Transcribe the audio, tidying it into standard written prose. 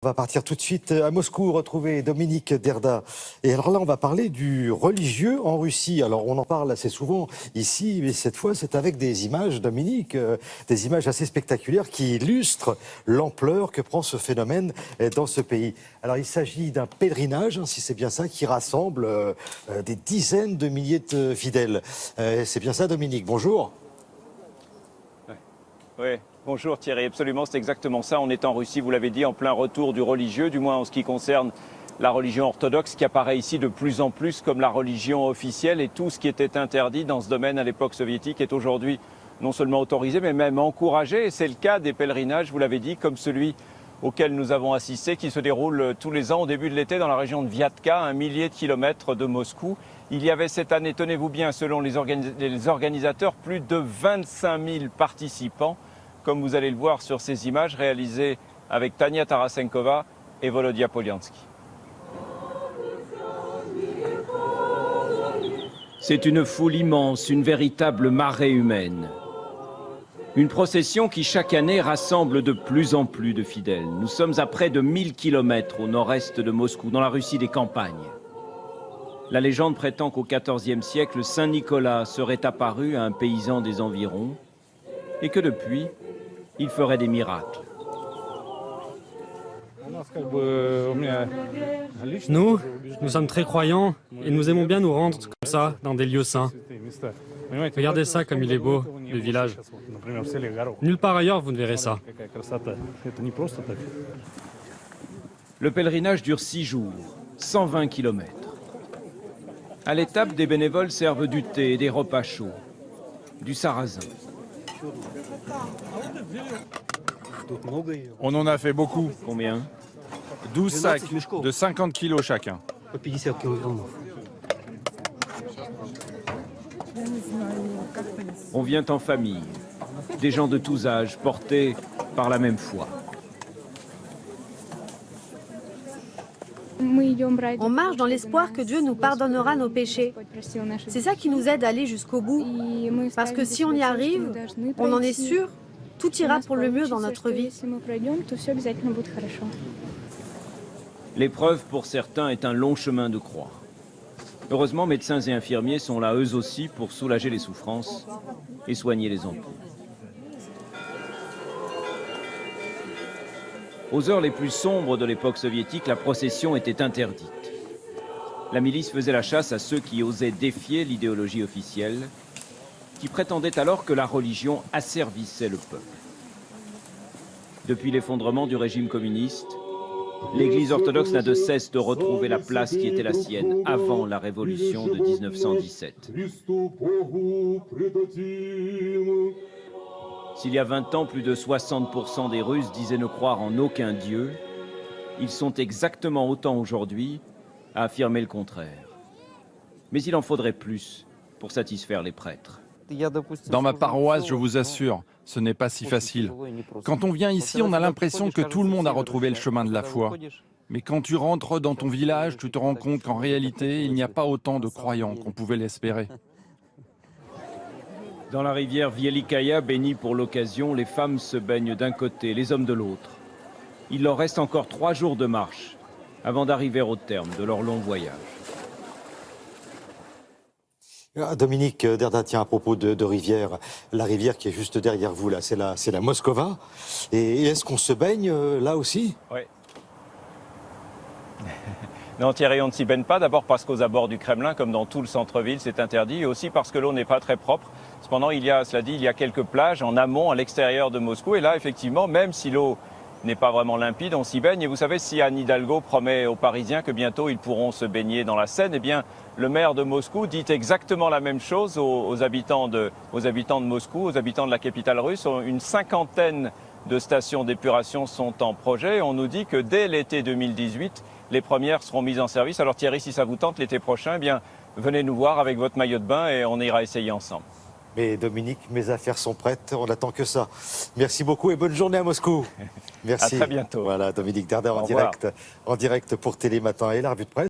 On va partir tout de suite à Moscou, retrouver Dominique Derda. Et alors là, on va parler du religieux en Russie. Alors, on en parle assez souvent ici, mais cette fois, c'est avec des images, Dominique, des images assez spectaculaires qui illustrent l'ampleur que prend ce phénomène dans ce pays. Alors, il s'agit d'un pèlerinage, hein, si c'est bien ça, qui rassemble des dizaines de milliers de fidèles. C'est bien ça, Dominique. Bonjour. Oui, bonjour Thierry, absolument, c'est exactement ça. On est en Russie, vous l'avez dit, en plein retour du religieux, du moins en ce qui concerne la religion orthodoxe, qui apparaît ici de plus en plus comme la religion officielle. Et tout ce qui était interdit dans ce domaine à l'époque soviétique est aujourd'hui non seulement autorisé, mais même encouragé. Et c'est le cas des pèlerinages, vous l'avez dit, comme celui auquel nous avons assisté, qui se déroule tous les ans au début de l'été dans la région de Viatka, 1 millier de kilomètres de Moscou. Il y avait cette année, tenez-vous bien, selon les organisateurs, plus de 25 000 participants, comme vous allez le voir sur ces images réalisées avec Tania Tarasenkova et Volodya Polyansky. C'est une foule immense, une véritable marée humaine. Une procession qui chaque année rassemble de plus en plus de fidèles. Nous sommes à près de 1000 kilomètres au nord-est de Moscou, dans la Russie des campagnes. La légende prétend qu'au XIVe siècle, Saint Nicolas serait apparu à un paysan des environs et que depuis, il ferait des miracles. Nous sommes très croyants et nous aimons bien nous rendre comme ça dans des lieux saints. Regardez ça comme il est beau, le village. Nulle part ailleurs vous ne verrez ça. Le pèlerinage dure 6 jours, 120 kilomètres. À l'étape, des bénévoles servent du thé et des repas chauds, du sarrasin. On en a fait beaucoup. Combien? 12 sacs de 50 kilos chacun. On vient en famille, des gens de tous âges, portés par la même foi. On marche dans l'espoir que Dieu nous pardonnera nos péchés. C'est ça qui nous aide à aller jusqu'au bout. Parce que si on y arrive, on en est sûr, tout ira pour le mieux dans notre vie. L'épreuve, pour certains, est un long chemin de croix. Heureusement, médecins et infirmiers sont là eux aussi pour soulager les souffrances et soigner les ampoules. Aux heures les plus sombres de l'époque soviétique, la procession était interdite. La milice faisait la chasse à ceux qui osaient défier l'idéologie officielle, qui prétendait alors que la religion asservissait le peuple. Depuis l'effondrement du régime communiste, l'Église orthodoxe n'a de cesse de retrouver la place qui était la sienne avant la révolution de 1917. S'il y a 20 ans, plus de 60% des Russes disaient ne croire en aucun dieu, ils sont exactement autant aujourd'hui à affirmer le contraire. Mais il en faudrait plus pour satisfaire les prêtres. Dans ma paroisse, je vous assure, ce n'est pas si facile. Quand on vient ici, on a l'impression que tout le monde a retrouvé le chemin de la foi. Mais quand tu rentres dans ton village, tu te rends compte qu'en réalité, il n'y a pas autant de croyants qu'on pouvait l'espérer. Dans la rivière Vielikaya, bénie pour l'occasion, les femmes se baignent d'un côté, les hommes de l'autre. Il leur reste encore 3 jours de marche avant d'arriver au terme de leur long voyage. Dominique Derda, tiens, à propos de rivière, la rivière qui est juste derrière vous, là, c'est la Moskova. Et est-ce qu'on se baigne là aussi? Oui. Non, Thierry, on ne s'y baigne pas. D'abord parce qu'aux abords du Kremlin, comme dans tout le centre-ville, c'est interdit. Et aussi parce que l'eau n'est pas très propre. Cependant, cela dit, il y a quelques plages en amont, à l'extérieur de Moscou. Et là, effectivement, même si l'eau n'est pas vraiment limpide, on s'y baigne. Et vous savez, si Anne Hidalgo promet aux Parisiens que bientôt ils pourront se baigner dans la Seine, eh bien, le maire de Moscou dit exactement la même chose aux habitants de Moscou, aux habitants de la capitale russe. Une 50aine de stations d'épuration sont en projet. On nous dit que dès l'été 2018, les premières seront mises en service. Alors Thierry, si ça vous tente l'été prochain, eh bien, venez nous voir avec votre maillot de bain et on ira essayer ensemble. Mais Dominique, mes affaires sont prêtes, on n'attend que ça. Merci beaucoup et bonne journée à Moscou. Merci. À très bientôt. Voilà, Dominique Derda Au revoir. en direct pour Télématin et la revue de presse.